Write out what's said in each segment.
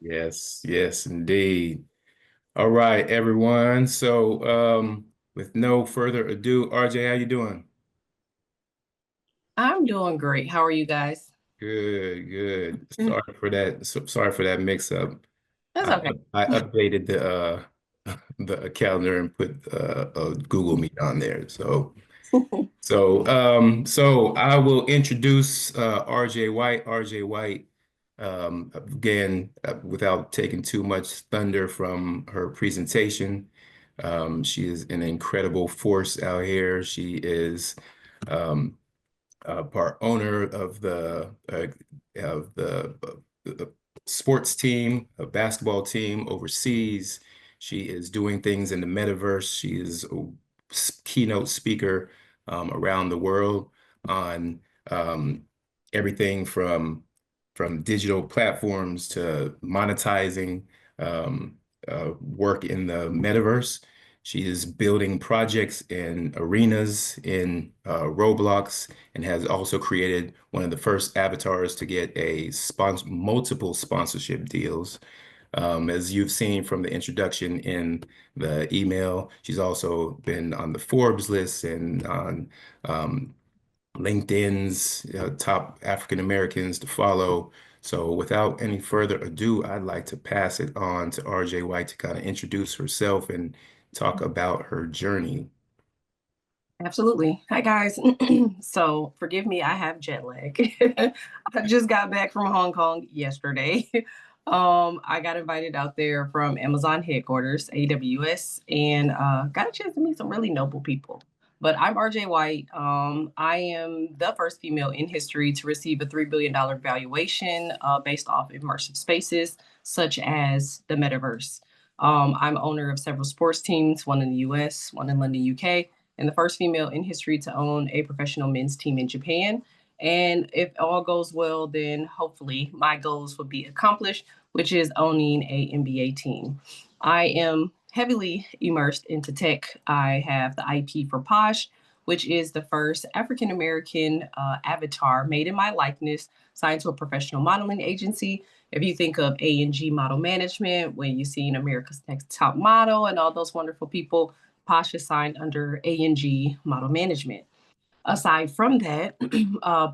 Yes, yes, indeed. All right, everyone. With no further ado, RJ, how you doing? I'm doing great. How are you guys? Good, good. Mm. Sorry for that mix-up. That's I okay. I updated the calendar and put a Google Meet on there. So I will introduce RJ White. RJ White, again, without taking too much thunder from her presentation, she is an incredible force out here. She is um, part owner of the sports team, a basketball team overseas. She is doing things in the metaverse. She is a keynote speaker around the world on um, everything from digital platforms to monetizing work in the metaverse. She is building projects in arenas in Roblox and has also created one of the first avatars to get multiple sponsorship deals. As you've seen from the introduction in the email, she's also been on the Forbes list and on um, LinkedIn's top African Americans to follow. So without any further ado, I'd like to pass it on to RJ White to kind of introduce herself and talk about her journey. Absolutely. Hi, guys. So, forgive me, I have jet lag. I just got back from Hong Kong yesterday. I got invited out there from Amazon headquarters, AWS, and got a chance to meet some really noble people. But I'm RJ White. I am the first female in history to receive a $3 billion valuation based off immersive spaces such as the Metaverse. I'm owner of several sports teams, one in the US, one in London, UK, and the first female in history to own a professional men's team in Japan. And if all goes well, then hopefully my goals will be accomplished, which is owning a NBA team. I am heavily immersed into tech. I have the IP for Posh, which is the first African American avatar made in my likeness, signed to a professional modeling agency. If you think of A&G Model Management, when you've seen America's Next Top Model and all those wonderful people, Posh is signed under A&G Model Management. Aside from that,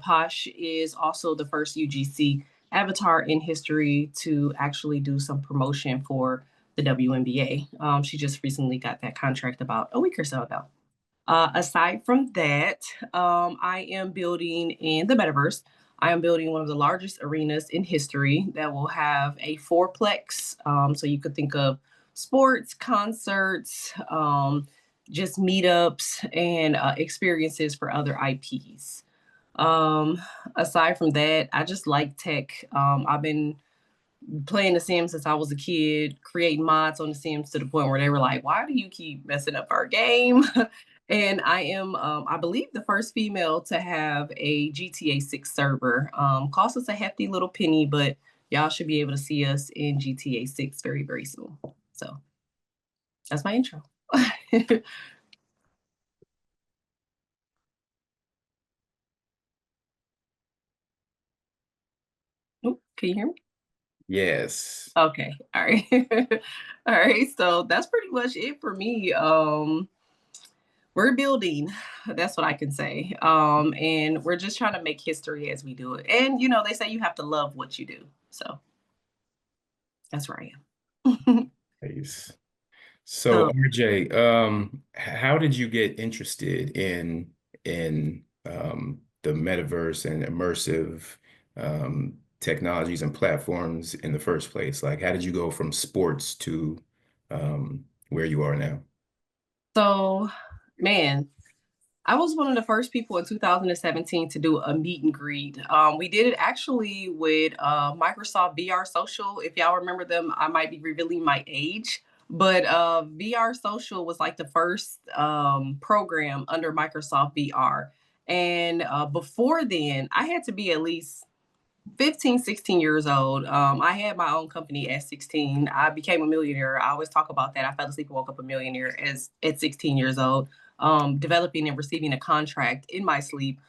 Posh is also the first UGC avatar in history to actually do some promotion for the WNBA. She just recently got that contract about a week or so ago. Aside from that, I am building in the metaverse. I am building one of the largest arenas in history that will have a fourplex. So you could think of sports, concerts, just meetups, and experiences for other IPs. Um, Aside from that, I just like tech. I've been playing The Sims since I was a kid, creating mods on The Sims to the point where they were like, "Why do you keep messing up our game?" And I am, I believe, the first female to have a GTA 6 server. Cost us a hefty little penny, but y'all should be able to see us in GTA 6 very, very soon. So that's my intro. Oop, can you hear me? Yes. Okay. All right. All right. So that's pretty much it for me. We're building. That's what I can say. And we're just trying to make history as we do it. And they say you have to love what you do. So that's where I am. Nice. So So RJ, how did you get interested in the metaverse and immersive technologies and platforms in the first place? Like, how did you go from sports to where you are now? so man, I was one of the first people in 2017 to do a meet and greet. We did it actually with Microsoft VR Social. If y'all remember them, I might be revealing my age, but VR Social was like the first program under Microsoft VR. And before then, I had to be at least 15, 16 years old. I had my own company at 16. I became a millionaire. I always talk about that. I fell asleep and woke up a millionaire as at 16 years old, developing and receiving a contract in my sleep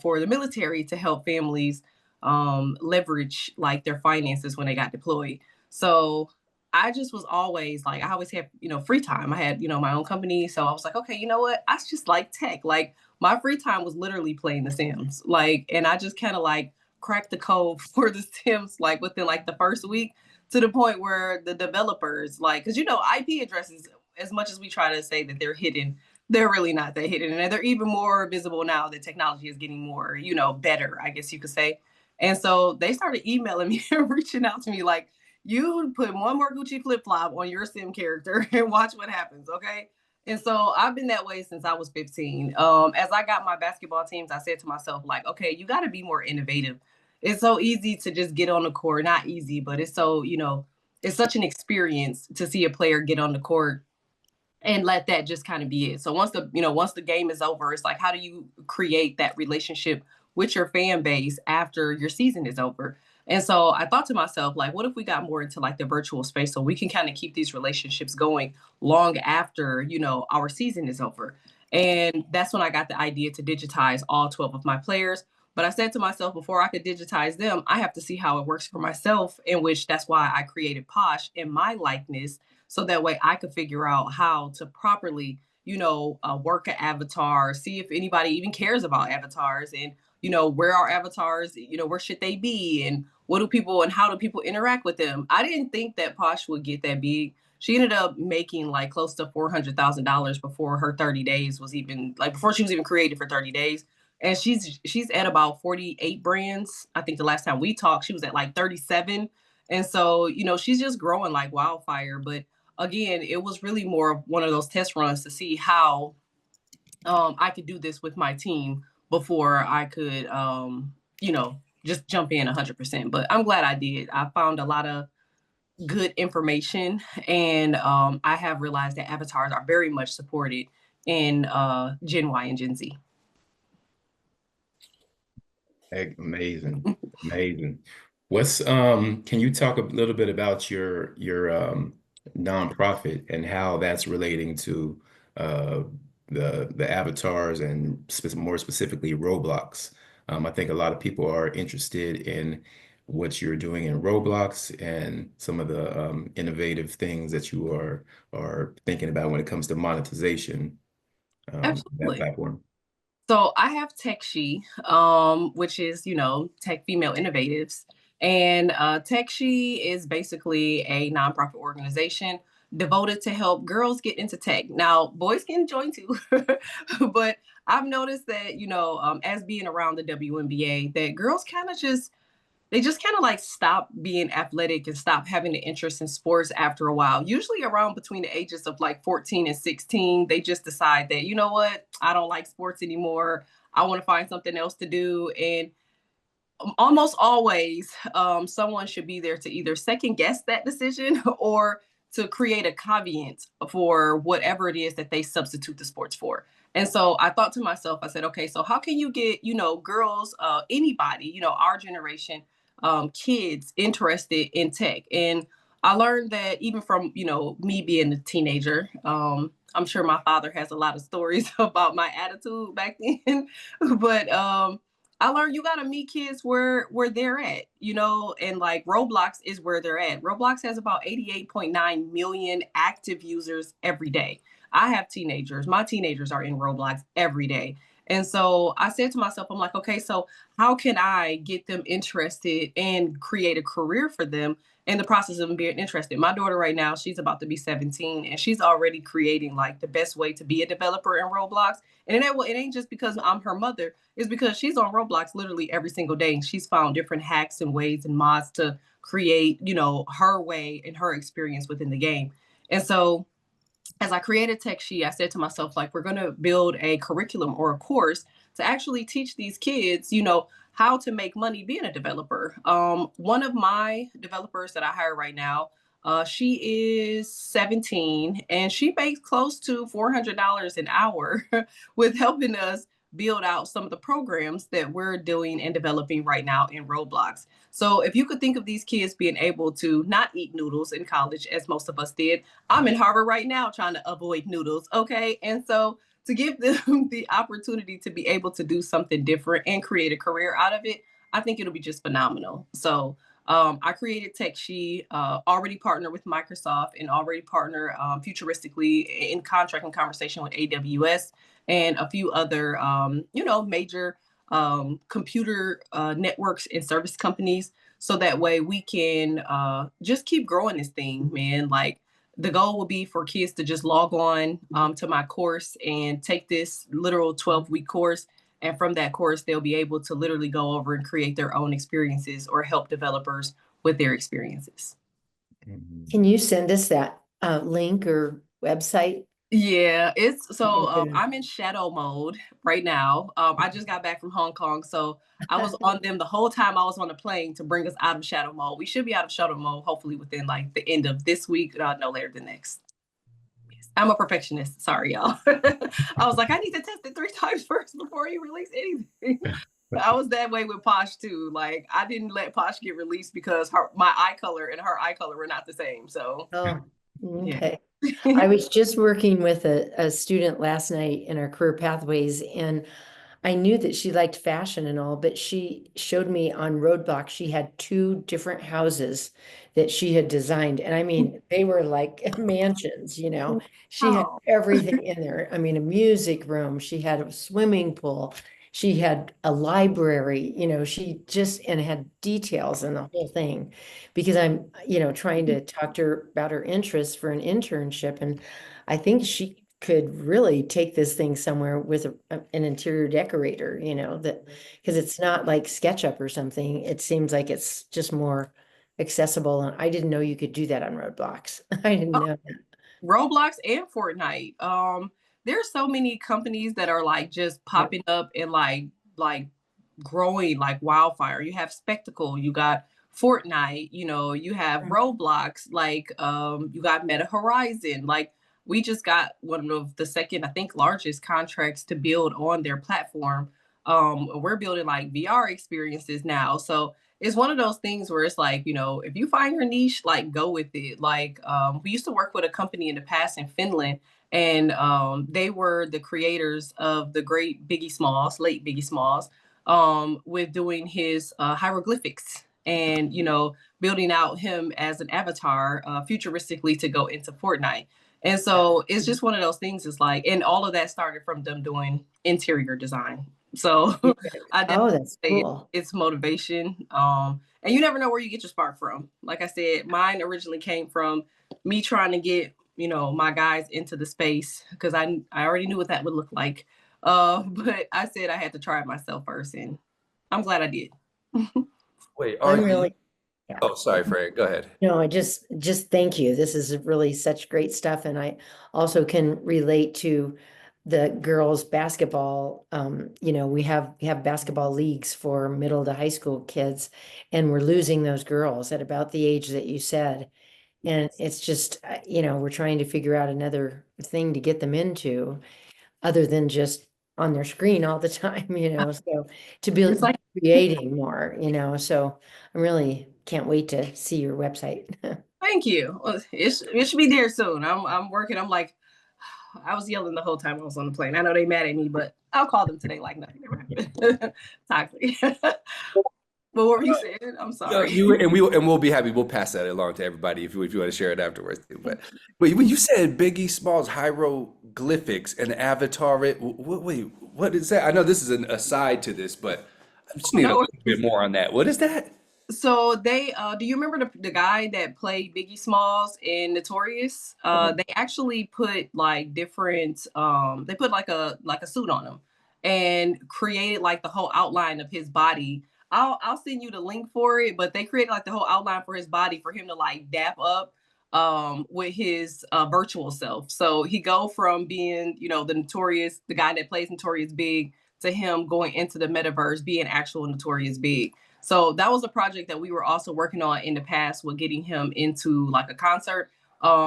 for the military to help families leverage like their finances when they got deployed. So I just was always like, I always had, free time. I had, my own company. So I was like, okay, you know what? I just like tech. Like my free time was literally playing The Sims. Like, and I just kind of like cracked the code for The Sims like within like the first week, to the point where the developers, like, because IP addresses, as much as we try to say that they're hidden, they're really not that hidden. And they're even more visible now that technology is getting more, better, I guess you could say. And so they started emailing me and reaching out to me like, you put one more Gucci flip flop on your sim character and watch what happens, okay? And so I've been that way since I was 15. As I got my basketball teams, I said to myself, like, okay, you got to be more innovative. It's so easy to just get on the court. Not easy, but it's so, it's such an experience to see a player get on the court and let that just kind of be it. So once the game is over, it's like, how do you create that relationship with your fan base after your season is over? And so I thought to myself, like, what if we got more into like the virtual space so we can kind of keep these relationships going long after, our season is over? And that's when I got the idea to digitize all 12 of my players. But I said to myself, before I could digitize them, I have to see how it works for myself, in which that's why I created Posh in my likeness, so that way I could figure out how to properly, work an avatar, see if anybody even cares about avatars, and where are avatars, where should they be, and what do people and how do people interact with them. I didn't think that Posh would get that big. She ended up making like close to $400,000 before her 30 days was even like before she was even created for 30 days. And she's at about 48 brands. I think the last time we talked, she was at like 37. And so, she's just growing like wildfire. But again, it was really more of one of those test runs to see how I could do this with my team before I could, just jump in 100%. But I'm glad I did. I found a lot of good information, and I have realized that avatars are very much supported in Gen Y and Gen Z. Amazing, amazing. Can you talk a little bit about your nonprofit and how that's relating to uh the avatars and more specifically Roblox? I think a lot of people are interested in what you're doing in Roblox and some of the innovative things that you are thinking about when it comes to monetization, that Absolutely. platform. So I have TechShe, which is, Tech Female Innovatives. And TechShe is basically a nonprofit organization devoted to help girls get into tech. Now, boys can join too, but I've noticed that, as being around the WNBA, that girls kind of just they just kind of like stop being athletic and stop having the interest in sports after a while. Usually around between the ages of like 14 and 16, they just decide that, you know what, I don't like sports anymore. I want to find something else to do. And almost always, someone should be there to either second guess that decision or to create a caveat for whatever it is that they substitute the sports for. And so I thought to myself, I said, okay, so how can you get, girls, anybody, our generation, kids interested in tech? And I learned that even from, me being a teenager, I'm sure my father has a lot of stories about my attitude back then, but I learned you gotta meet kids where they're at, and like Roblox is where they're at. Roblox has about 88.9 million active users every day. I have teenagers. My teenagers are in Roblox every day. And so I said to myself, I'm like, okay, so how can I get them interested and create a career for them in the process of them being interested? My daughter right now, she's about to be 17 and she's already creating like the best way to be a developer in Roblox. And it ain't just because I'm her mother, it's because she's on Roblox literally every single day. And she's found different hacks and ways and mods to create, her way and her experience within the game. And so as I created TechShe, I said to myself, like, we're going to build a curriculum or a course to actually teach these kids, how to make money being a developer. One of my developers that I hire right now, she is 17 and she makes close to $400 an hour with helping us build out some of the programs that we're doing and developing right now in Roblox. So if you could think of these kids being able to not eat noodles in college, as most of us did, I'm in Harvard right now trying to avoid noodles. Okay. And so to give them the opportunity to be able to do something different and create a career out of it, I think it'll be just phenomenal. So I created TechShe, already partnered with Microsoft and already partner futuristically in contract and conversation with AWS and a few other, major computer networks and service companies. So that way we can just keep growing this thing, man. Like the goal will be for kids to just log on to my course and take this literal 12-week course. And from that course, they'll be able to literally go over and create their own experiences or help developers with their experiences. Can you send us that link or website? Yeah, it's so Okay. I'm in shadow mode right now. I just got back from Hong Kong, so I was on them the whole time I was on the plane to bring us out of shadow mode. We should be out of shadow mode hopefully within like the end of this week, no later than next. I'm a perfectionist. Sorry, y'all. I was like, I need to test it 3 times first before you release anything. I was that way with Posh too. Like, I didn't let Posh get released because my eye color and her eye color were not the same. So, okay. I was just working with a student last night in our career pathways, and I knew that she liked fashion and all, but she showed me on Roadblock she had 2 different houses that she had designed. And I mean, they were like mansions, you know. She had everything in there. I mean, a music room, she had a swimming pool, she had a library, you know, she just and had details in the whole thing. Because I'm, trying to talk to her about her interests for an internship. And I think she could really take this thing somewhere with an interior decorator, that because it's not like SketchUp or something. It seems like it's just more accessible. And I didn't know you could do that on Roadblocks. I didn't know that. Roblox and Fortnite. There's so many companies that are like just popping up and like growing like wildfire. You have Spectacle, you got Fortnite, you have Roblox, like you got Meta Horizon. Like we just got one of the second, I think, largest contracts to build on their platform. We're building like VR experiences now. So it's one of those things where it's like, if you find your niche, like go with it. Like we used to work with a company in the past in Finland, and they were the creators of the great Biggie Smalls, late Biggie Smalls, with doing his hieroglyphics and, building out him as an avatar futuristically to go into Fortnite. And so it's just one of those things. It's like, and all of that started from them doing interior design. So I definitely that's say cool. it's motivation. And you never know where you get your spark from. Like I said, mine originally came from me trying to get, my guys into the space because I already knew what that would look like. But I said I had to try it myself first, and I'm glad I did. Wait, I'm really, yeah. Oh, sorry, Frank. Go ahead. No, I just thank you. This is really such great stuff. And I also can relate to the girls basketball. We have basketball leagues for middle to high school kids, and we're losing those girls at about the age that you said. And it's just, we're trying to figure out another thing to get them into other than just on their screen all the time, so to be It's like, creating more, so I really can't wait to see your website. thank you. Well, it should be there soon. I'm working. I'm like, I was yelling the whole time I was on the plane. I know they mad at me, but I'll call them today like nothing ever happened. Toxic. But what were you saying? I'm sorry. We'll be happy. We'll pass that along to everybody if you want to share it afterwards too. But when you said Biggie Smalls hieroglyphics and avatar it, wait, what is that? I know this is an aside to this, but I just need a little bit more on that. What is that? So they do you remember the guy that played Biggie Smalls in Notorious? They actually put like different they put like a suit on him and created like the whole outline of his body. I'll send you the link for it, but they created like the whole outline for his body for him to like dap up with his virtual self. So he go from being, the guy that plays Notorious Big to him going into the metaverse being actual Notorious Big. So that was a project that we were also working on in the past with getting him into like a concert.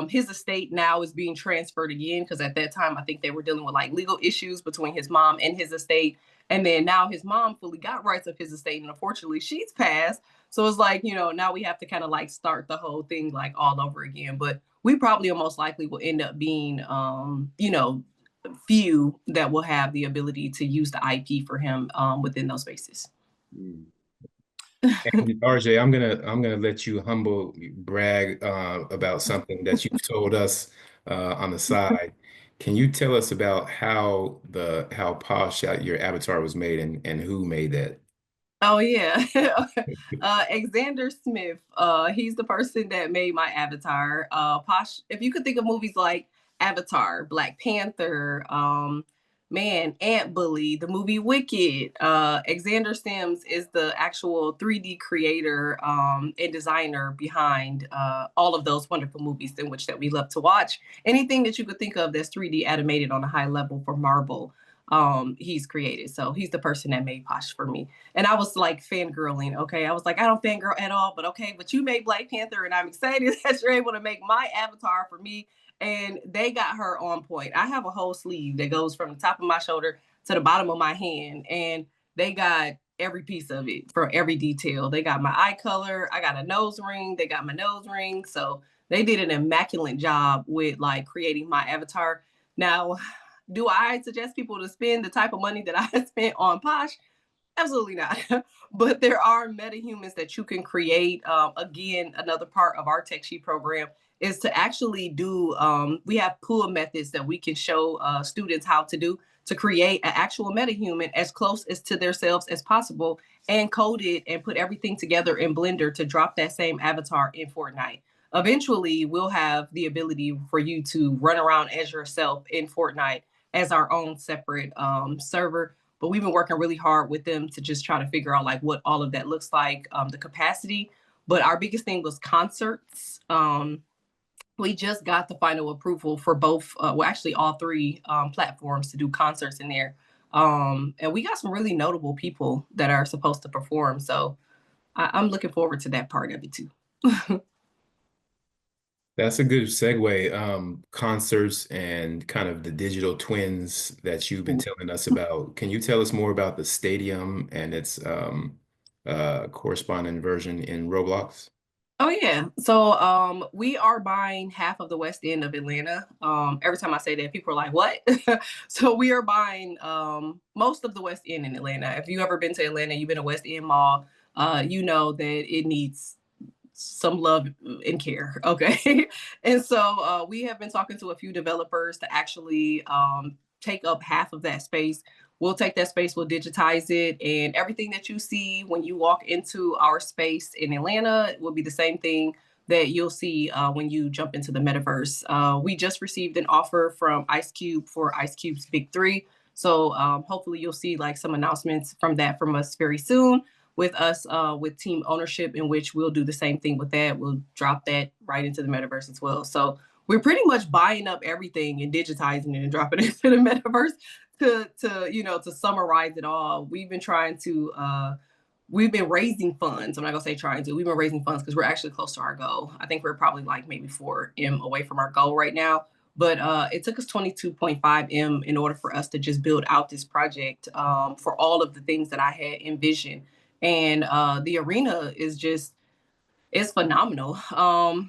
His estate now is being transferred again because at that time I think they were dealing with like legal issues between his mom and his estate. And then now his mom fully got rights of his estate, and unfortunately she's passed. So it's like, now we have to kind of like start the whole thing like all over again. But we probably most likely will end up being few that will have the ability to use the IP for him within those spaces. And RJ, I'm gonna let you humble brag about something that you've told us on the side. Can you tell us about how Posh your avatar was made and who made that? Oh yeah. Xander Smith. He's the person that made my avatar. Posh, if you could think of movies like Avatar, Black Panther, man, Ant Bully, the movie Wicked, Xander Sims is the actual 3D creator and designer behind all of those wonderful movies in which that we love to watch. Anything that you could think of that's 3D animated on a high level for Marvel, he's created. So he's the person that made Posh for me. And I was like fangirling. Okay. I was like, I don't fangirl at all, but okay, but you made Black Panther, and I'm excited that you're able to make my avatar for me. And they got her on point. I have a whole sleeve that goes from the top of my shoulder to the bottom of my hand. And they got every piece of it for every detail. They got my eye color. I got a nose ring. They got my nose ring. So they did an immaculate job with like creating my avatar. Now, do I suggest people to spend the type of money that I spent on Posh? Absolutely not. But there are metahumans that you can create. Again, another part of our tech sheet program is to actually do, we have pool methods that we can show students how to do to create an actual metahuman as close as to themselves as possible, and code it and put everything together in Blender to drop that same avatar in Fortnite. Eventually, we'll have the ability for you to run around as yourself in Fortnite as our own separate server. But we've been working really hard with them to just try to figure out like what all of that looks like, the capacity. But our biggest thing was concerts. We just got the final approval for both, well, actually all three platforms to do concerts in there. And we got some really notable people that are supposed to perform. So I'm looking forward to that part of it too. That's a good segue. Concerts and kind of the digital twins that you've been telling us about. Can you tell us more about the stadium and its corresponding version in Roblox? Oh yeah. So we are buying half of the west end of Atlanta. Every time I say that, people are like, what? So we are buying most of the west end in Atlanta. If you ever been to Atlanta, you've been to West End Mall, you know that it needs some love and care. Okay. And so we have been talking to a few developers to actually take up half of that space. We'll take that space, we'll digitize it, and everything that you see when you walk into our space in Atlanta will be the same thing that you'll see when you jump into the metaverse. We just received an offer from Ice Cube for Ice Cube's Big Three. So hopefully you'll see like some announcements from that from us very soon, with us with team ownership, in which we'll do the same thing with that. We'll drop that right into the metaverse as well. So we're pretty much buying up everything and digitizing it and dropping it into the metaverse to summarize it all. We've been trying to we've been raising funds. I'm not gonna say trying to. We've been raising funds because we're actually close to our goal. I think we're probably like maybe 4M away from our goal right now. But it took us 22.5M in order for us to just build out this project for all of the things that I had envisioned. And the arena is just, it's phenomenal.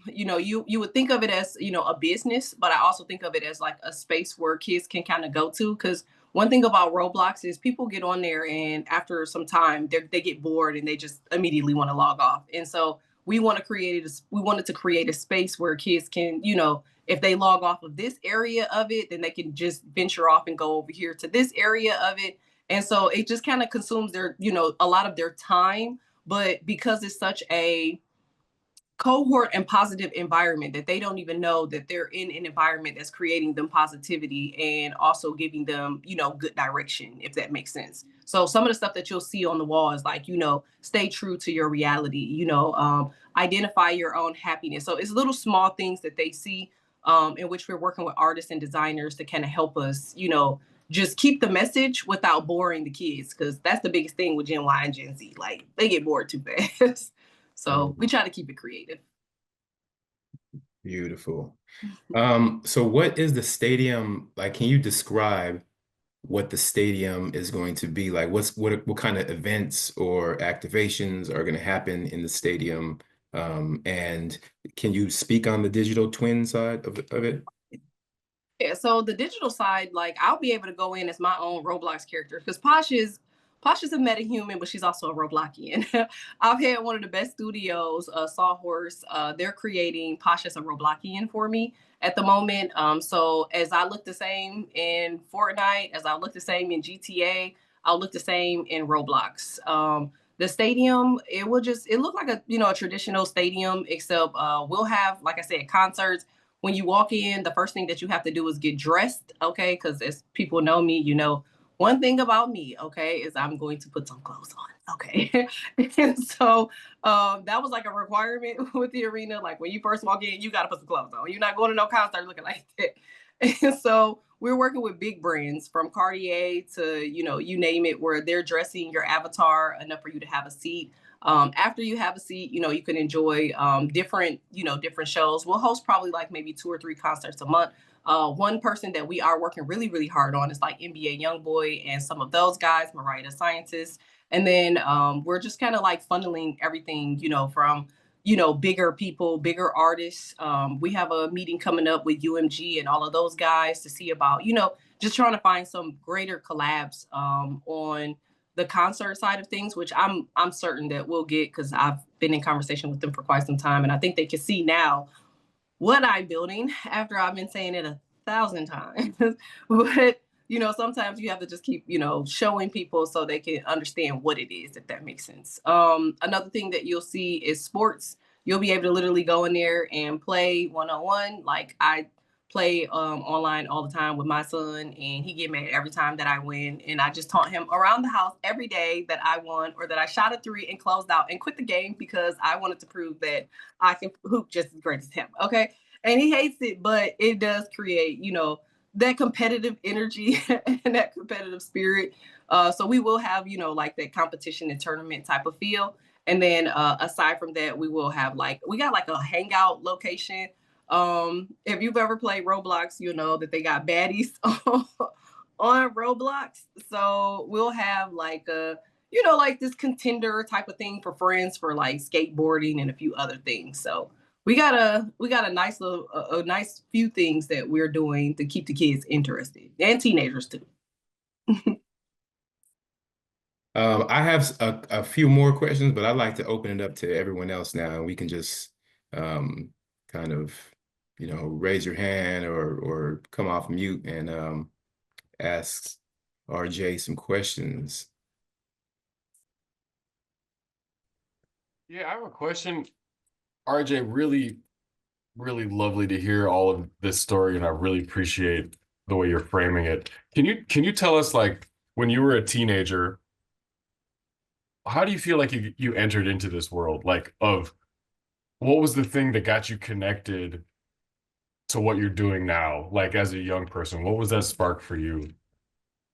You would think of it as, a business, but I also think of it as like a space where kids can kind of go to. Because one thing about Roblox is people get on there and after some time they get bored and they just immediately want to log off. And so we wanted to create a space where kids can, if they log off of this area of it, then they can just venture off and go over here to this area of it. And so it just kind of consumes their, a lot of their time. But because it's such a cohort and positive environment, that they don't even know that they're in an environment that's creating them positivity and also giving them, good direction, if that makes sense. So some of the stuff that you'll see on the wall is like, stay true to your reality, identify your own happiness. So it's little small things that they see, in which we're working with artists and designers to kind of help us, just keep the message without boring the kids. Cause that's the biggest thing with Gen Y and Gen Z. Like they get bored too fast. So we try to keep it creative. Beautiful. So what is the stadium like? Can you describe what the stadium is going to be like? What kind of events or activations are going to happen in the stadium? And can you speak on the digital twin side of it? Yeah, so the digital side, like I'll be able to go in as my own Roblox character because Pasha's a metahuman, but she's also a Robloxian. I've had one of the best studios, Sawhorse. They're creating Pasha as a Robloxian for me at the moment. So as I look the same in Fortnite, as I look the same in GTA, I'll look the same in Roblox. The stadium, it look like a traditional stadium, except we'll have, like I said, concerts. When you walk in, the first thing that you have to do is get dressed, okay? Because as people know me, one thing about me, okay, is I'm going to put some clothes on, okay? And so that was like a requirement with the arena. Like when you first walk in, you got to put some clothes on. You're not going to no concert looking like that. And so we're working with big brands from Cartier to, you name it, where they're dressing your avatar enough for you to have a seat. After you have a seat, you can enjoy different shows. We'll host probably like maybe 2 or 3 concerts a month. One person that we are working really, really hard on is like NBA Youngboy and some of those guys, Mariah the Scientist. And then we're just kind of like funneling everything, from, bigger people, bigger artists. We have a meeting coming up with UMG and all of those guys to see about, just trying to find some greater collabs on the concert side of things, which I'm certain that we'll get, because I've been in conversation with them for quite some time. And I think they can see now what I'm building after I've been saying it 1,000 times. But, sometimes you have to just keep, showing people so they can understand what it is, if that makes sense. Another thing that you'll see is sports. You'll be able to literally go in there and play one-on-one. Like I play online all the time with my son, and he get mad every time that I win. And I just taunt him around the house every day that I won, or that I shot a 3 and closed out and quit the game, because I wanted to prove that I can hoop just as great as him. Okay. And he hates it, but it does create, that competitive energy and that competitive spirit. So we will have, like that competition and tournament type of feel. And then aside from that, we got like a hangout location. If you've ever played Roblox, you'll know that they got baddies on Roblox. So we'll have like like this contender type of thing for friends for like skateboarding and a few other things. So we got a nice little a nice few things that we're doing to keep the kids interested, and teenagers too. I have a few more questions, but I'd like to open it up to everyone else now. We can just kind of, raise your hand or come off mute and ask RJ some questions. Yeah, I have a question. RJ, really, really lovely to hear all of this story, and I really appreciate the way you're framing it. Can you tell us, like, when you were a teenager, how do you feel like you entered into this world? Like, what was the thing that got you connected to what you're doing now? Like, as a young person, what was that spark for you?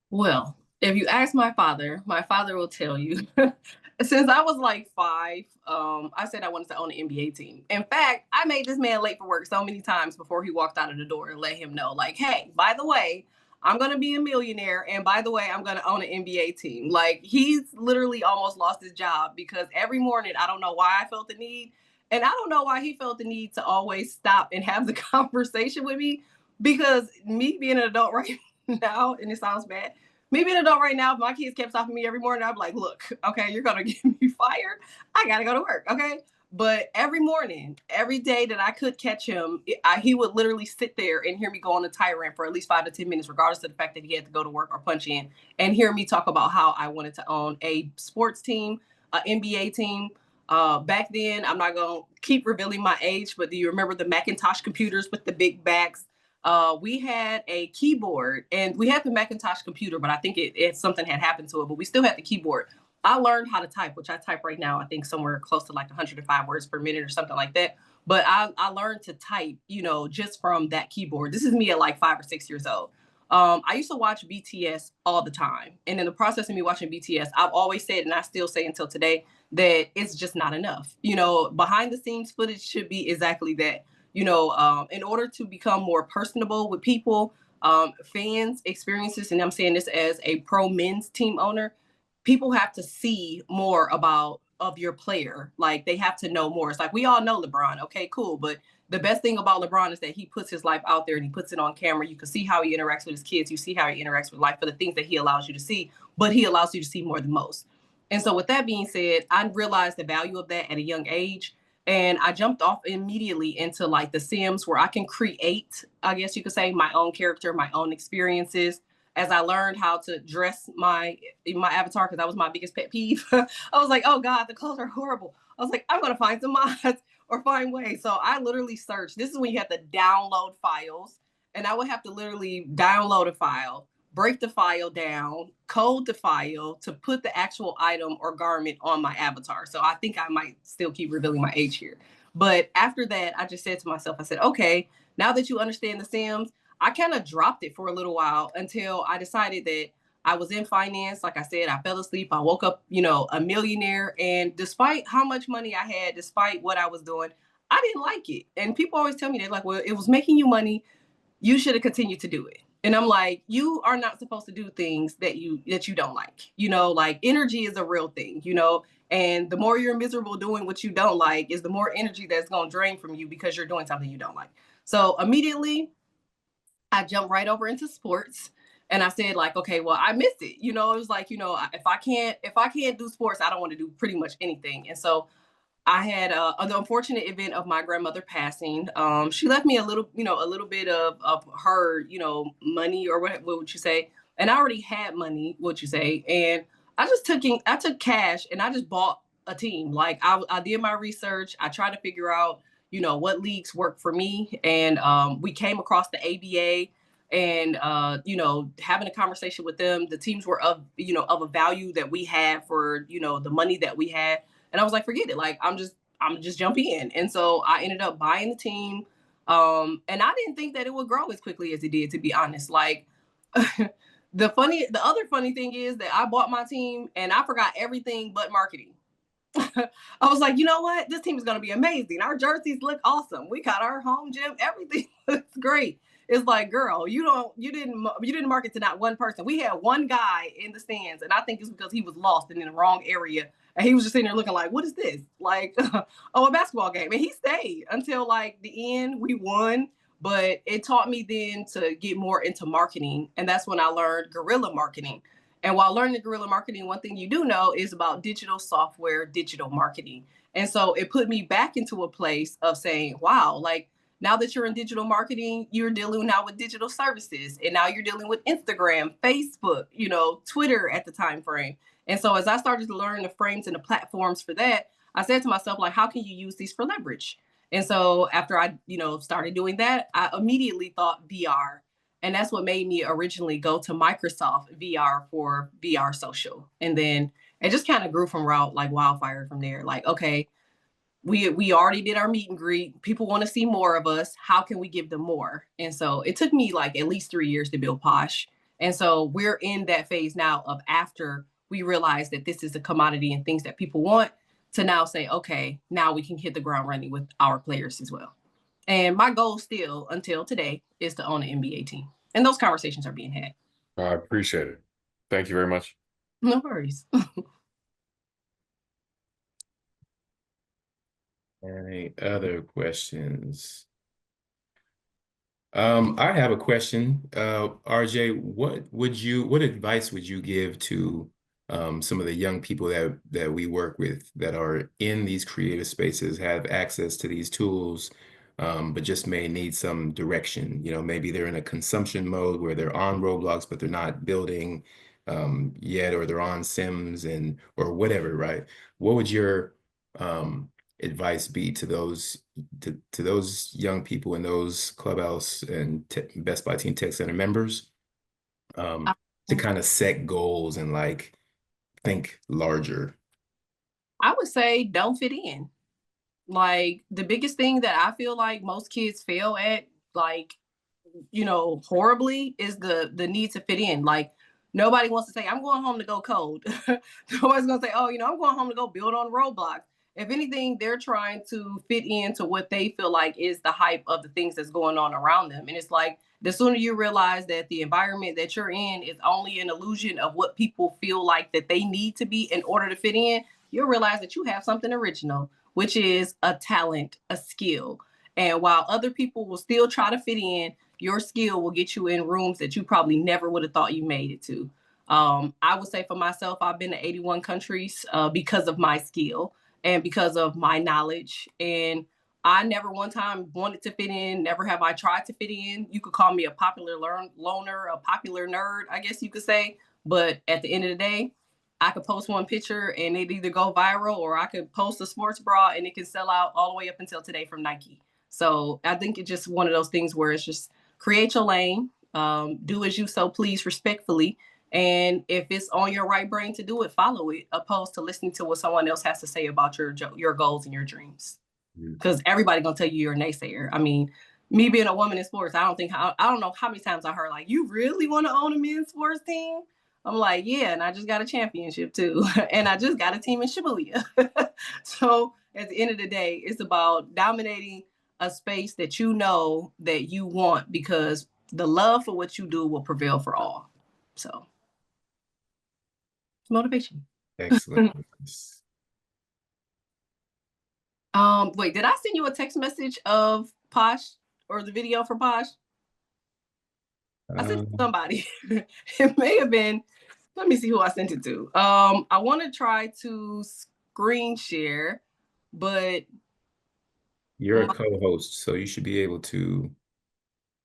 Well, if you ask my father will tell you. Since I was like 5, I said I wanted to own an NBA team. In fact, I made this man late for work so many times before he walked out of the door, and let him know, like, hey, by the way, I'm going to be a millionaire. And by the way, I'm going to own an NBA team. Like, he's literally almost lost his job because every morning, I don't know why I felt the need. And I don't know why he felt the need to always stop and have the conversation with me, because me being an adult right now, and it sounds bad, me being an adult right now, if my kids kept stopping me every morning, I'd be like, look, okay, you're going to get me fired. I got to go to work. Okay. But every morning, every day that I could catch him, he would literally sit there and hear me go on a tirade for at least 5 to 10 minutes, regardless of the fact that he had to go to work or punch in, and hear me talk about how I wanted to own a sports team, an NBA team. Back then, I'm not going to keep revealing my age, but do you remember the Macintosh computers with the big backs? We had a keyboard, and we had the Macintosh computer, but I think something had happened to it, but we still had the keyboard. I learned how to type, which I type right now, I think somewhere close to like 105 words per minute or something like that. But I learned to type, just from that keyboard. This is me at like 5 or 6 years old. I used to watch BTS all the time. And in the process of me watching BTS, I've always said, and I still say until today, that it's just not enough. Behind the scenes footage should be exactly that. In order to become more personable with people, fans, experiences, and I'm saying this as a pro men's team owner, people have to see more of your player. Like, they have to know more. It's like, we all know LeBron. Okay, cool. But the best thing about LeBron is that he puts his life out there and he puts it on camera. You can see how he interacts with his kids. You see how he interacts with life for the things that he allows you to see, but he allows you to see more than most. And so with that being said, I realized the value of that at a young age. And I jumped off immediately into like the Sims where I can create, I guess you could say, my own character, my own experiences. As I learned how to dress my avatar, because that was my biggest pet peeve. I was like, oh God, the clothes are horrible. I was like, I'm gonna find some mods or find ways. So I literally searched. This is when you have to download files. And I would have to literally download a file, break the file down, code the file to put the actual item or garment on my avatar. So I think I might still keep revealing my age here. But after that, I just said to myself, I said, okay, now that you understand the Sims, I kind of dropped it for a little while until I decided that I was in finance. Like I said, I fell asleep. I woke up, a millionaire. And despite how much money I had, despite what I was doing, I didn't like it. And people always tell me, they're like, well, it was making you money. You should have continued to do it. And I'm like, you are not supposed to do things that you don't like. Like energy is a real thing, and the more you're miserable doing what you don't like is the more energy that's going to drain from you because you're doing something you don't like. So immediately I jumped right over into sports. And I said, like, okay, well, I miss it. It was like, if I can't do sports, I don't want to do pretty much anything. And so I had an unfortunate event of my grandmother passing. She left me a little bit of her, money, or what would you say? And I already had money, what you say? And I took cash and I just bought a team. Like I did my research. I tried to figure out, what leagues work for me. And we came across the ABA and, having a conversation with them. The teams were of a value that we had for, the money that we had. And I was like, forget it. Like, I'm just jump in. And so I ended up buying the team. And I didn't think that it would grow as quickly as it did, to be honest. Like the other funny thing is that I bought my team and I forgot everything but marketing. I was like, you know what? This team is going to be amazing. Our jerseys look awesome. We got our home gym. Everything looks great. It's like, girl, you didn't market to not one person. We had one guy in the stands, and I think it's because he was lost and in the wrong area. And he was just sitting there looking like, what is this? Like, oh, a basketball game. And he stayed until like the end. We won. But it taught me then to get more into marketing. And that's when I learned guerrilla marketing. And while learning guerrilla marketing, one thing you do know is about digital software, digital marketing. And so it put me back into a place of saying, wow, like now that you're in digital marketing, you're dealing now with digital services. And now you're dealing with Instagram, Facebook, Twitter at the time frame. And so as I started to learn the frames and the platforms for that, I said to myself, like, how can you use these for leverage? And so after I, started doing that, I immediately thought VR. And that's what made me originally go to Microsoft VR for VR social. And then it just kind of grew from like wildfire from there. Like, okay, we already did our meet and greet. People want to see more of us. How can we give them more? And so it took me like at least 3 years to build Posh. And so we're in that phase now of after we realize that this is a commodity and things that people want, to now say, okay, now we can hit the ground running with our players as well. And my goal still until today is to own an NBA team. And those conversations are being had. I appreciate it. Thank you very much. No worries. Any other questions? I have a question. RJ, what advice would you give to some of the young people that we work with that are in these creative spaces, have access to these tools, but just may need some direction? Maybe they're in a consumption mode where they're on Roblox, but they're not building yet, or they're on Sims or whatever, right? What would your advice be to those young people in those Clubhouse and Best Buy Team Tech Center members to kind of set goals and like think larger? I would say don't fit in. Like the biggest thing that I feel like most kids fail at, like, horribly, is the need to fit in. Like nobody wants to say, I'm going home to go code. Nobody's gonna say, oh, I'm going home to go build on Roblox. If anything, they're trying to fit into what they feel like is the hype of the things that's going on around them. And it's like, the sooner you realize that the environment that you're in is only an illusion of what people feel like that they need to be in order to fit in, you'll realize that you have something original, which is a talent, a skill. And while other people will still try to fit in, your skill will get you in rooms that you probably never would have thought you made it to. I would say for myself, I've been to 81 countries because of my skill and because of my knowledge. And I never one time wanted to fit in. Never have I tried to fit in. You could call me a popular loner, a popular nerd, I guess you could say. But at the end of the day, I could post one picture and it either go viral, or I could post a sports bra and it can sell out all the way up until today from Nike. So I think it's just one of those things where it's just create your lane, do as you so please respectfully. And if it's on your right brain to do it, follow it, opposed to listening to what someone else has to say about your goals and your dreams. Because everybody gonna tell you you're a naysayer. I mean, me being a woman in sports, I don't know how many times I heard like, you really want to own a men's sports team? I'm like, yeah, and I just got a championship too, and I just got a team in Shibuya. So at the end of the day, it's about dominating a space that you know that you want, because the love for what you do will prevail for all. So motivation. Excellent. Wait, did I send you a text message of Posh or the video for Posh? I sent it to somebody. It may have been, let me see who I sent it to. I want to try to screen share, but You're a co-host, so you should be able to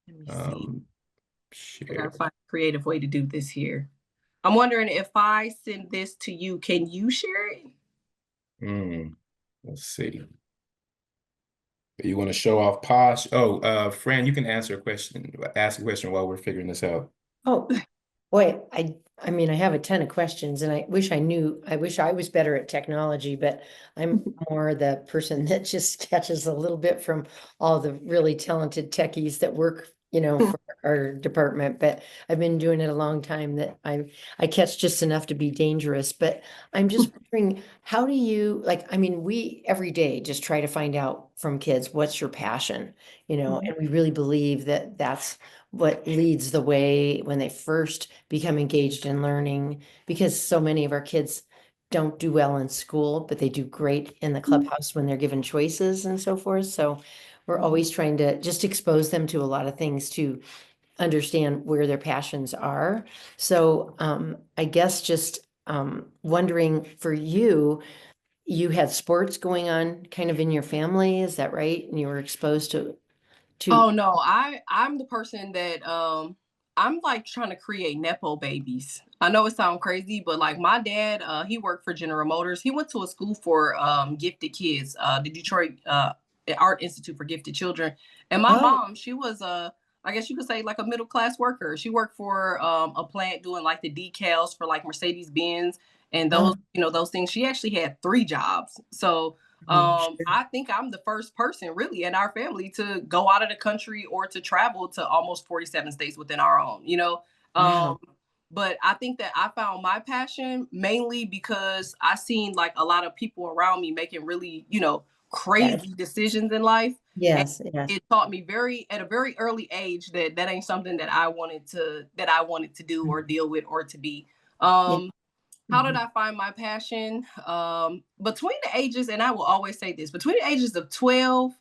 let me see. I share. gotta find a creative way to do this here. I'm wondering if I send this to you, can you share it? Let's see. You want to show off Posh? Oh, Fran, you can answer a question. Ask a question while we're figuring this out. Oh, boy, I mean, I have a ton of questions and I wish I was better at technology, but I'm more the person that just catches a little bit from all the really talented techies that work, for our department. But I've been doing it a long time that I catch just enough to be dangerous. But I'm just wondering, how do you we every day just try to find out from kids, what's your passion, and we really believe that that's what leads the way when they first become engaged in learning, because so many of our kids don't do well in school, but they do great in the clubhouse when they're given choices and so forth. So we're always trying to just expose them to a lot of things to understand where their passions are. So I guess just wondering, for you, you had sports going on kind of in your family, is that right? And you were exposed to Oh no, I'm the person that I'm like trying to create nepo babies. I know it sounds crazy, but like my dad, he worked for General Motors. He went to a school for gifted kids, the Detroit Art Institute for Gifted Children. And my mom, she was I guess you could say like a middle class worker. She worked for a plant doing like the decals for like Mercedes Benz and those, those things. She actually had 3 jobs. So I think I'm the first person really in our family to go out of the country or to travel to almost 47 states within our own, Wow. But I think that I found my passion mainly because I seen like a lot of people around me making really, crazy decisions in life. Yes, And yes. it taught me at a very early age that ain't something that I wanted to do or deal with or to be. How did I find my passion? Between the ages, and I will always say this, between the ages of 12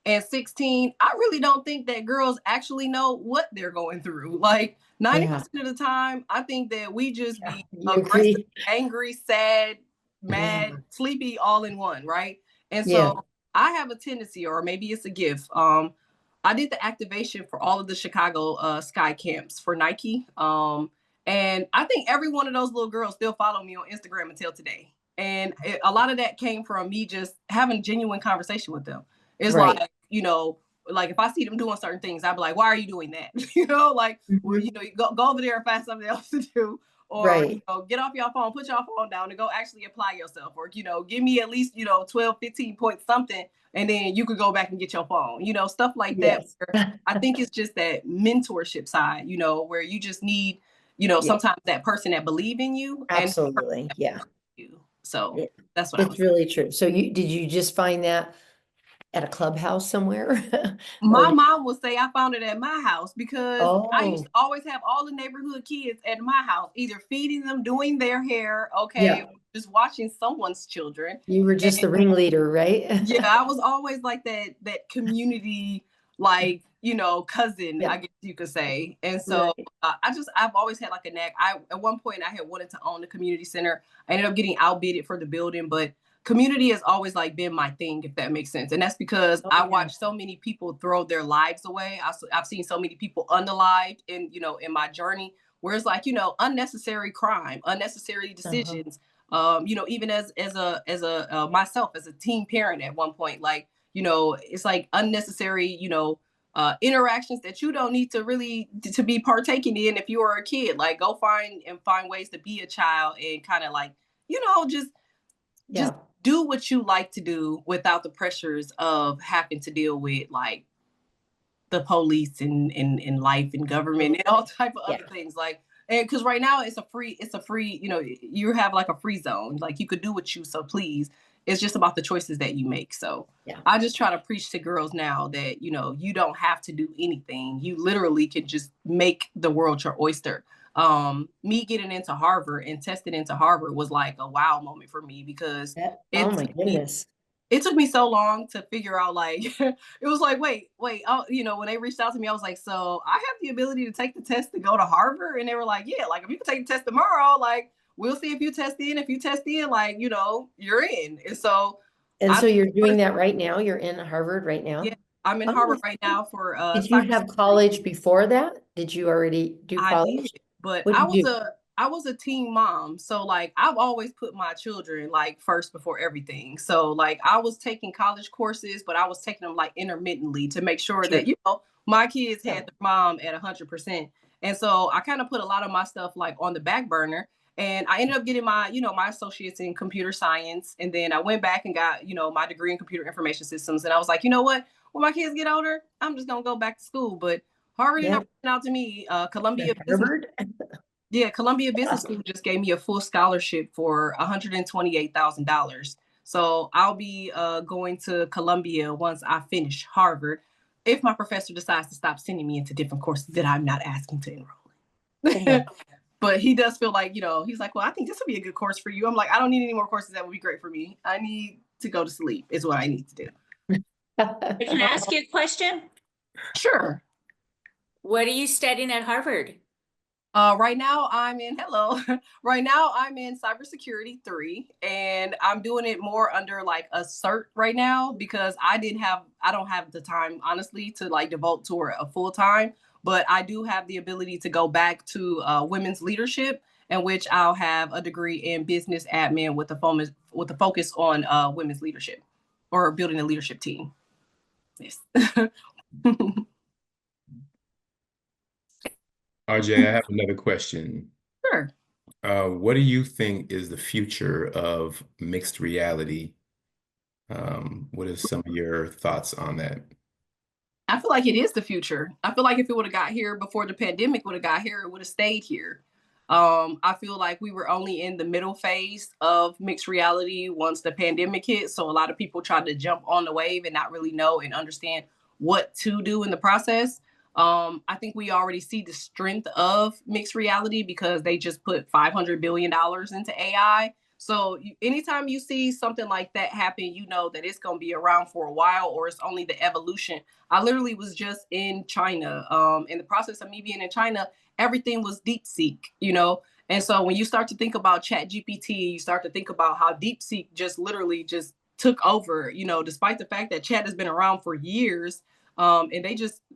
and 16, I really don't think that girls actually know what they're going through. Like 90% of the time, I think that we just be You aggressive, agree? angry, sad, Yeah. mad, sleepy, all in one, right? And Yeah. so I have a tendency, or maybe it's a gift. I did the activation for all of the Chicago Sky Camps for Nike. And I think every one of those little girls still follow me on Instagram until today. And a lot of that came from me just having a genuine conversation with them. It's Right. like, like if I see them doing certain things, I'd be like, why are you doing that? Well, you go over there and find something else to do. Or, Right. get off your phone, put your phone down and go actually apply yourself. Or, give me at least, 12, 15 points something. And then you could go back and get your phone, stuff like that. Yes. I think it's just that mentorship side, where you just need, Yeah. sometimes that person that believe in you. Absolutely. Yeah. You. So Yeah. that's what I It's was. really true. So did you just find that at a clubhouse somewhere? Or My mom will say I found it at my house because I used oh, to always have all the neighborhood kids at my house, either feeding them, doing their hair, okay, yeah, or just watching someone's children. you were just the ringleader, right? Yeah, I was always like that community, like, cousin, I Yeah, guess you could say. And so right. I've always had like a knack. At one point I had wanted to own the community center. I ended up getting outbidded for the building, but community has always like been my thing, if that makes sense. And that's because Oh I yeah, watched so many people throw their lives away. I've seen so many people unalived in my journey, where it's like, unnecessary crime, unnecessary uh-huh. decisions. Even as a myself as a teen parent at one point, like, it's like unnecessary, interactions that you don't need to really to be partaking in if you are a kid. Like, go find ways to be a child and kind of like, just Yeah, do what you like to do without the pressures of having to deal with like the police and life and government and all type of yeah, other things, like, and because right now it's a free, you have like a free zone, like you could do what you so please. It's just about the choices that you make. So yeah. I just try to preach to girls now that you don't have to do anything. You literally can just make the world your oyster. Me getting into Harvard and testing into Harvard was like a wow moment for me because Oh it my took me goodness. it took me so long to figure out, like, it was like, wait, oh, when they reached out to me, I was like, so I have the ability to take the test to go to Harvard? And they were like, yeah, like if you can take the test tomorrow, like we'll see if you test in. If you test in, like, you're in. And so And I so you're doing that right now? You're in Harvard right yeah, now? I'm in Oh, Harvard right now for did you have cybersecurity. college before that? Did you already do I did, college? but What did you do? I was a teen mom. So like I've always put my children like first before everything. So like I was taking college courses, but I was taking them like intermittently to make sure Sure. that, my kids Yeah. had their mom at 100%. And so I kind of put a lot of my stuff like on the back burner. And I ended up getting my associates in computer science. And then I went back and got, my degree in computer information systems. And I was like, you know what? When my kids get older, I'm just gonna go back to school. But Harvard ended Yeah. up reaching out to me. Columbia Business Harvard? Yeah, Columbia Yeah. Business School just gave me a full scholarship for $128,000. So I'll be going to Columbia once I finish Harvard, if my professor decides to stop sending me into different courses that I'm not asking to enroll in. Yeah. But he does feel like, he's like, well, I think this would be a good course for you. I'm like, I don't need any more courses. That would be great for me. I need to go to sleep is what I need to do. Can I ask you a question? Sure. What are you studying at Harvard? Right now I'm in Right now I'm in cybersecurity 3, and I'm doing it more under like a cert right now because I don't have the time, honestly, to like devote to it a full time. But I do have the ability to go back to women's leadership, in which I'll have a degree in business admin with the focus on women's leadership or building a leadership team. Yes. RJ, I have another question. Sure. What do you think is the future of mixed reality? What are some of your thoughts on that? I feel like it is the future. I feel like if it would have got here before the pandemic would have got here, it would have stayed here. I feel like we were only in the middle phase of mixed reality once the pandemic hit. So a lot of people tried to jump on the wave and not really know and understand what to do in the process. I think we already see the strength of mixed reality because they just put $500 billion into AI. So anytime you see something like that happen, you know that it's going to be around for a while, or it's only the evolution. I literally was just in China. In the process of me being in China, everything was DeepSeek. And so when you start to think about Chat GPT, you start to think about how DeepSeek just literally just took over, despite the fact that Chat has been around for years. And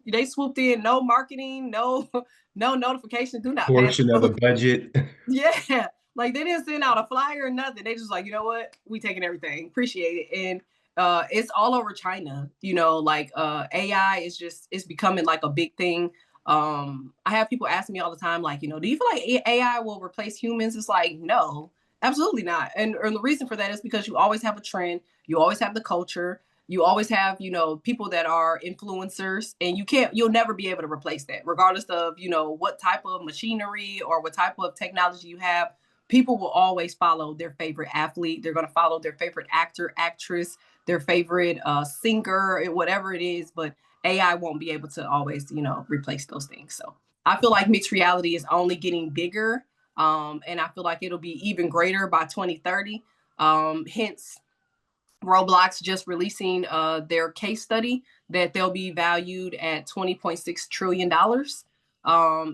they swooped in, no marketing, no no notification, do not pass. Portion of a budget. Yeah, like they didn't send out a flyer or nothing. They just like, you know what, we taking everything, appreciate it. And it's all over China. Like AI it's becoming like a big thing. I have people asking me all the time, like, do you feel like AI will replace humans? It's like, no, absolutely not. And the reason for that is because you always have a trend, you always have the culture, you always have, people that are influencers, and you'll never be able to replace that, regardless of, what type of machinery or what type of technology you have. People will always follow their favorite athlete. They're going to follow their favorite actor, actress. their favorite singer, whatever it is, but AI won't be able to always, replace those things. So I feel like mixed reality is only getting bigger. And I feel like it'll be even greater by 2030. Hence, Roblox just releasing their case study that they'll be valued at $20.6 trillion.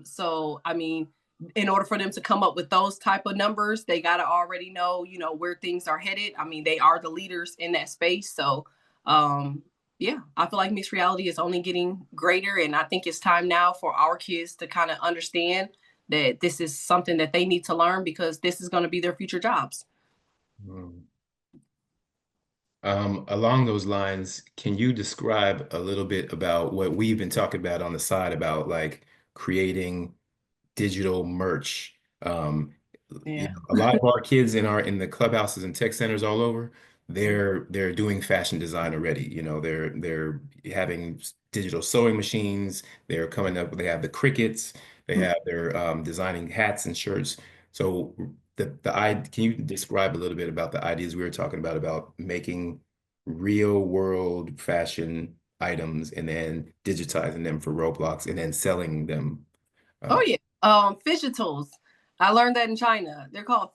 So, I mean, in order for them to come up with those type of numbers, they got to already know, where things are headed. I mean, they are the leaders in that space. So, yeah, I feel like mixed reality is only getting greater. And I think it's time now for our kids to kind of understand that this is something that they need to learn because this is going to be their future jobs. Mm. Along those lines, can you describe a little bit about what we've been talking about on the side about like creating digital merch? Yeah. A lot of our kids in the clubhouses and tech centers all over, they're doing fashion design already. They're having digital sewing machines. They're coming up. They have the Cricuts. They have they're designing hats and shirts. So can you describe a little bit about the ideas we were talking about making real world fashion items and then digitizing them for Roblox and then selling them? Oh yeah. Fidgetals. I learned that in China. They're called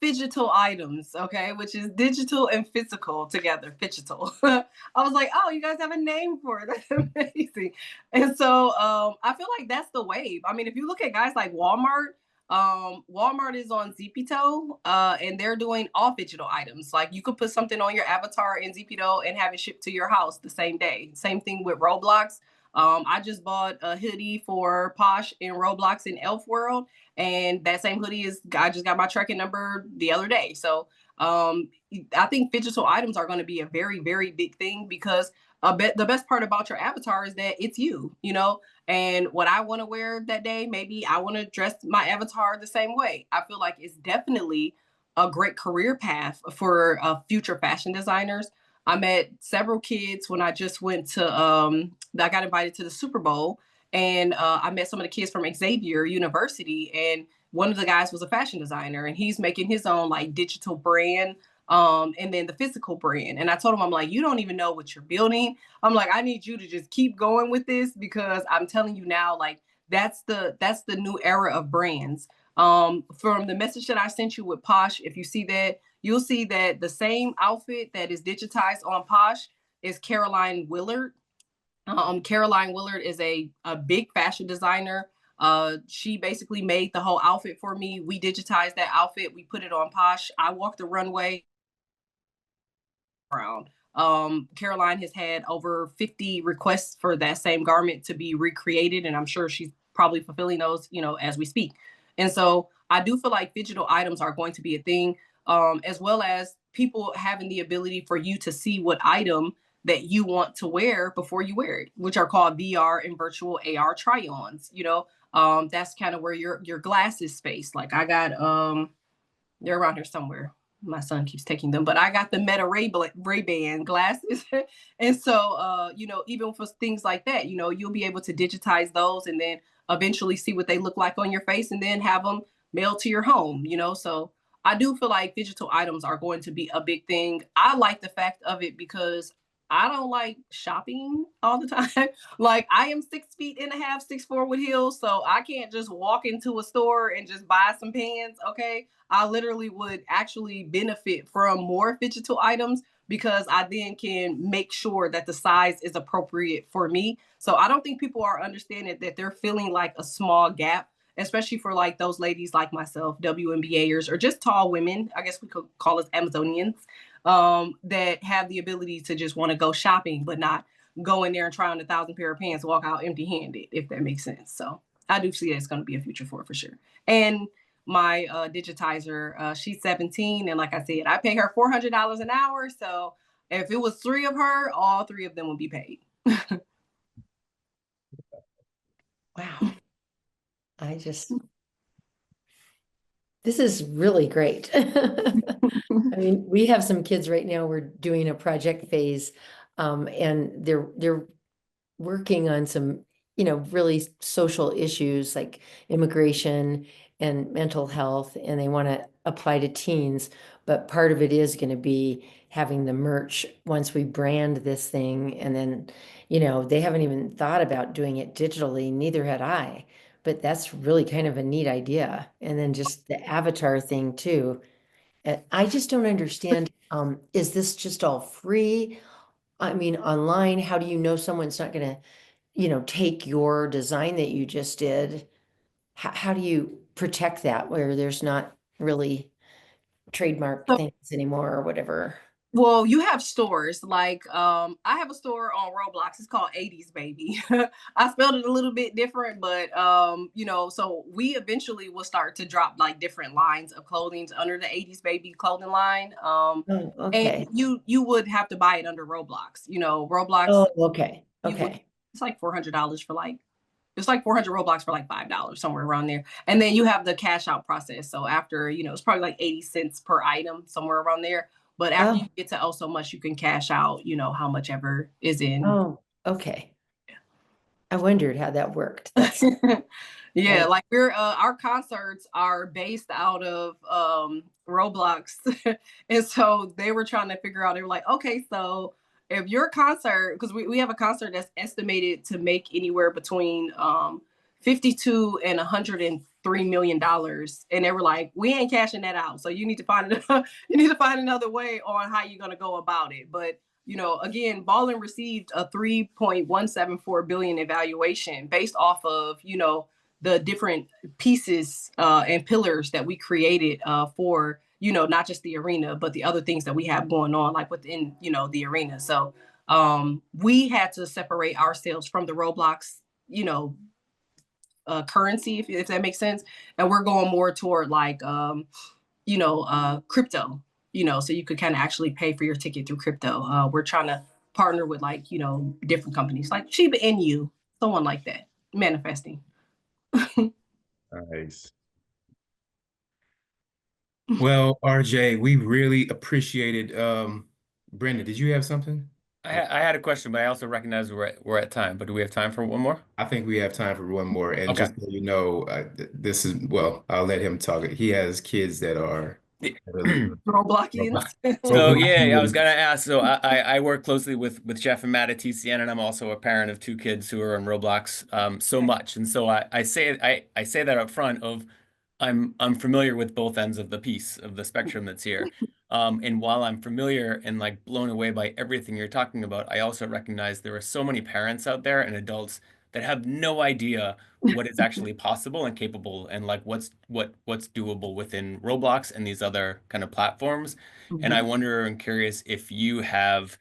phygital items, okay, which is digital and physical together. Phygital. I was like, oh, you guys have a name for it. That's amazing. And so I feel like that's the wave. I mean, if you look at guys like Walmart, Walmart is on Zipito, and they're doing all digital items. Like you could put something on your avatar in Zipito and have it shipped to your house the same day. Same thing with Roblox. I just bought a hoodie for Posh in Roblox in Elf World, and that same hoodie I just got my tracking number the other day. So I think digital items are going to be a very, very big thing because the best part about your avatar is that it's you, and what I want to wear that day, maybe I want to dress my avatar the same way. I feel like it's definitely a great career path for future fashion designers. I met several kids when I just went to, I got invited to the Super Bowl, and I met some of the kids from Xavier University, and one of the guys was a fashion designer, and he's making his own like digital brand, and then the physical brand. And I told him, I'm like, you don't even know what you're building. I'm like, I need you to just keep going with this because I'm telling you now, like that's the new era of brands. From the message that I sent you with Posh, if you see that, you'll see that the same outfit that is digitized on Posh is Caroline Willard. Caroline Willard is a big fashion designer. She basically made the whole outfit for me. We digitized that outfit. We put it on Posh. I walked the runway around. Caroline has had over 50 requests for that same garment to be recreated, and I'm sure she's probably fulfilling those, as we speak. And so I do feel like digital items are going to be a thing, as well as people having the ability for you to see what item that you want to wear before you wear it, which are called VR and virtual AR try-ons. That's kind of where your glasses space. Like I got they're around here somewhere. My son keeps taking them, but I got the Meta Ray-Ban glasses. And so, even for things like that, you'll be able to digitize those and then eventually see what they look like on your face and then have them mailed to your home, So I do feel like digital items are going to be a big thing. I like the fact of it because I don't like shopping all the time. Like I am 6'1.5 feet, 6'4" with heels. So I can't just walk into a store and just buy some pants. Okay. I literally would actually benefit from more digital items because I then can make sure that the size is appropriate for me. So I don't think people are understanding that they're feeling like a small gap, especially for like those ladies like myself, WNBAers, or just tall women. I guess we could call us Amazonians, that have the ability to just want to go shopping, but not go in there and try on 1,000 pair of pants, walk out empty handed, if that makes sense. So I do see that it's going to be a future for sure. And my digitizer, she's 17. And like I said, I pay her $400 an hour. So if it was 3 of her, all 3 of them would be paid. Wow. This is really great. I mean, we have some kids right now, we're doing a project phase, and they're working on some you know, really social issues like immigration and mental health, and they want to apply to teens. But part of it is going to be having the merch once we brand this thing. And then, you know, they haven't even thought about doing it digitally, neither had I. But that's really kind of a neat idea. And then just the avatar thing too. I just don't understand. Is this just all free? I mean, online, how do you know someone's not going to, you know, take your design that you just did? How do you protect that where there's not really trademark So, things anymore or whatever? well, you have stores like I have a store on Roblox. It's called 80s Baby. I spelled it a little bit different, but you know, so we eventually will start to drop like different lines of clothing under the 80s Baby clothing line. Oh, And okay. you would have to buy it under Roblox. You know, Roblox, Oh, okay. you would Okay. it's like $400 for like it's like 400 Roblox for like $5, somewhere around there. And then you have the cash out process. So after, you know, it's probably like 80 cents per item, somewhere around there. But after Oh, you get to oh so much, you can cash out, you know, how much ever is in. oh, okay. I wondered how that worked. That's Yeah, right. like we're our concerts are based out of Roblox. And so they were trying to figure out, they were like, okay, so if your concert, because we have a concert that's estimated to make anywhere between 52 and $103 million. And they were like, we ain't cashing that out. So you need to find you need to find another way on how you're gonna go about it. But you know, again, Ballin received a 3.174 billion evaluation based off of, you know, the different pieces and pillars that we created for, you know, not just the arena, but the other things that we have going on, like within, you know, the arena. So we had to separate ourselves from the Roblox, you know, currency, if that makes sense. And we're going more toward like, you know, crypto, you know, so you could kind of actually pay for your ticket through crypto. We're trying to partner with like, you know, different companies like Shiba Inu, someone like that, manifesting. Nice. Well, RJ, we really appreciated Brenda, did you have something? I had a question, but I also recognize we're at time. But do we have time for one more? I think we have time for one more. And Okay. just so you know, this is, well, I'll let him talk. He has kids that are really Robloxians. So Roblox. yeah, I was gonna ask. So I work closely with Jeff and Matt at TCN, and I'm also a parent of two kids who are on Roblox so much. And so I say that up front of I'm familiar with both ends of the piece of the spectrum that's here. And while I'm familiar and like blown away by everything you're talking about, I also recognize there are so many parents out there and adults that have no idea what is actually possible and capable and like what's doable within Roblox and these other kind of platforms. And I wonder and curious if you have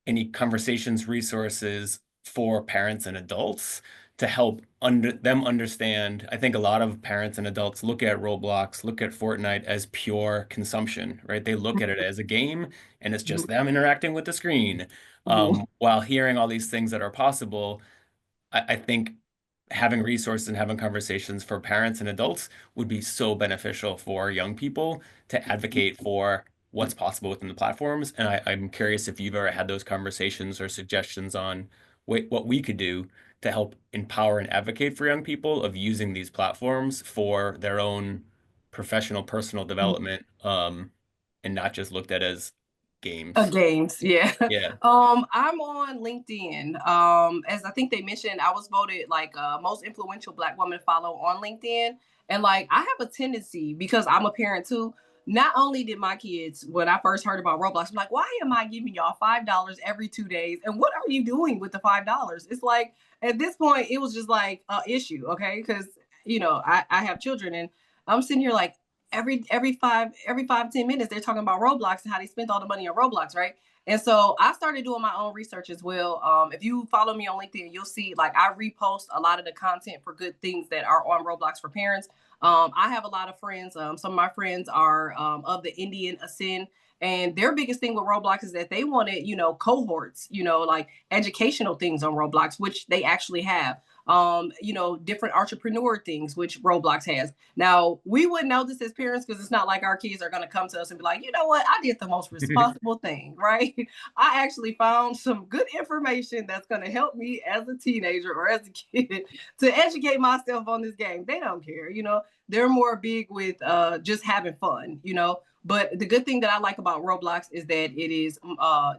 any conversations, resources for parents and adults to help them understand. I think a lot of parents and adults look at Roblox, look at Fortnite as pure consumption, right? They look at it as a game and it's just them interacting with the screen. While hearing all these things that are possible, I think having resources and having conversations for parents and adults would be so beneficial for young people to advocate for what's possible within the platforms. And I'm curious if you've ever had those conversations or suggestions on what we could do to help empower and advocate for young people of using these platforms for their own professional, personal development, and not just looked at as games. Games, yeah. Yeah. I'm on LinkedIn. As I think they mentioned, I was voted like most influential Black woman to follow on LinkedIn. And like I have a tendency, because I'm a parent too. Not only did my kids, when I first heard about Roblox, I'm like, why am I giving y'all $5 every 2 days? And what are you doing with the $5? It's like at this point, it was just like an issue, okay? Because you know, I have children and I'm sitting here like, every 5-10 minutes they're talking about Roblox and how they spent all the money on Roblox, right? And so I started doing my own research as well. If you follow me on LinkedIn, you'll see like I repost a lot of the content for good things that are on Roblox for parents. I have a lot of friends. Some of my friends are of the Indian ascent. And their biggest thing with Roblox is that they wanted, you know, cohorts, you know, like educational things on Roblox, which they actually have. different entrepreneur things, which Roblox has. Now, we wouldn't know this as parents because it's not like our kids are going to come to us and be like, you know what, I did the most responsible thing, right? I actually found some good information that's going to help me as a teenager or as a kid to educate myself on this game. They don't care, they're more big with just having fun, But the good thing that I like about Roblox is that it is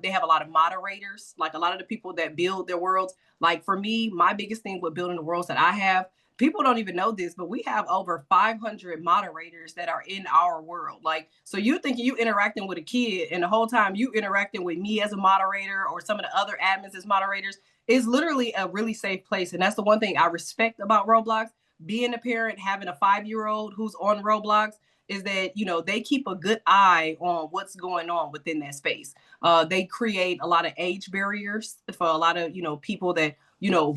they have a lot of moderators, like a lot of the people that build their worlds. Like for me, my biggest thing with building the worlds that I have, people don't even know this, but we have over 500 moderators that are in our world. Like, so you thinking you interacting with a kid and the whole time you interacting with me as a moderator or some of the other admins as moderators is literally a really safe place. And that's the one thing I respect about Roblox. Being a parent, having a 5-year-old who's on Roblox, is that they keep a good eye on what's going on within that space. They create a lot of age barriers for a lot of people that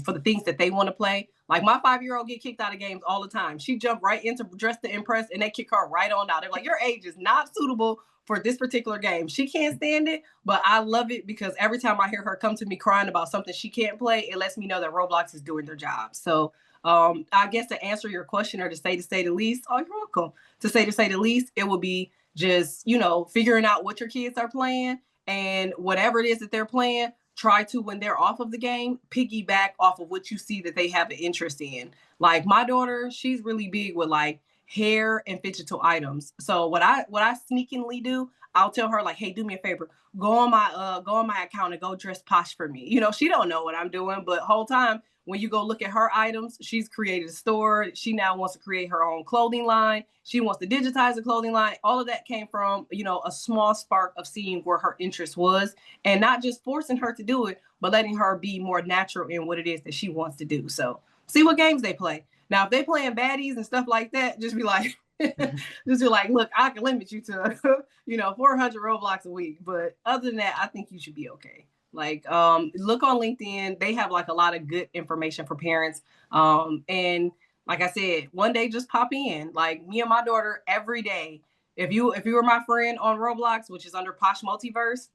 for the things that they want to play. Like my 5-year-old get kicked out of games all the time. She jumped right into Dress to Impress and they kick her right on out. They're like, your age is not suitable for this particular game. She can't stand it, but I love it because every time I hear her come to me crying about something she can't play, it lets me know that Roblox is doing their job. So I guess to answer your question or to say the least, oh, you're welcome. To say the least, it will be just, figuring out what your kids are playing and whatever it is that they're playing, try to, when they're off of the game, piggyback off of what you see that they have an interest in. Like my daughter, she's really big with like hair and digital items. So what I sneakingly do, I'll tell her like, hey, do me a favor, go on my account and go dress posh for me. She don't know what I'm doing, but whole time when you go look at her items, she's created a store. She now wants to create her own clothing line. She wants to digitize the clothing line. All of that came from, a small spark of seeing where her interest was and not just forcing her to do it, but letting her be more natural in what it is that she wants to do. So see what games they play. Now, if they playing baddies and stuff like that, just be like, look, I can limit you to, 400 Roblox a week. But other than that, I think you should be okay. Like, look on LinkedIn. They have like a lot of good information for parents. And like I said, one day just pop in. Like me and my daughter every day. If you were my friend on Roblox, which is under Posh Multiverse,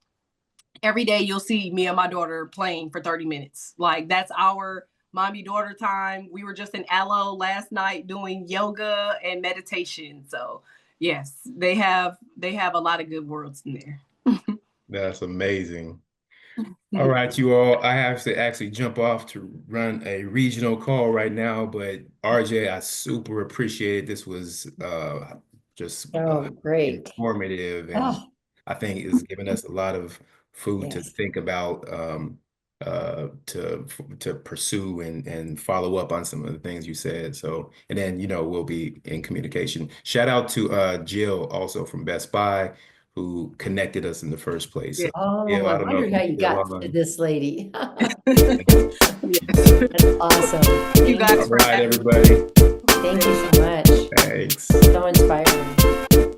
every day you'll see me and my daughter playing for 30 minutes. Like that's our mommy daughter time. We were just in Aloe last night doing yoga and meditation. So yes, they have a lot of good worlds in there. That's amazing. All right, you all. I have to actually jump off to run a regional call right now, but RJ, I super appreciate it. This was just great. informative, and I think it's given us a lot of food to think about, to pursue and follow up on some of the things you said. So, and then we'll be in communication. Shout out to Jill also from Best Buy, who connected us in the first place. Yeah. So, Oh, Jill, I don't know wondered if how you got to this lady. Yes. That's awesome. You guys All right, everybody. Thank you so much. Thanks. So inspiring.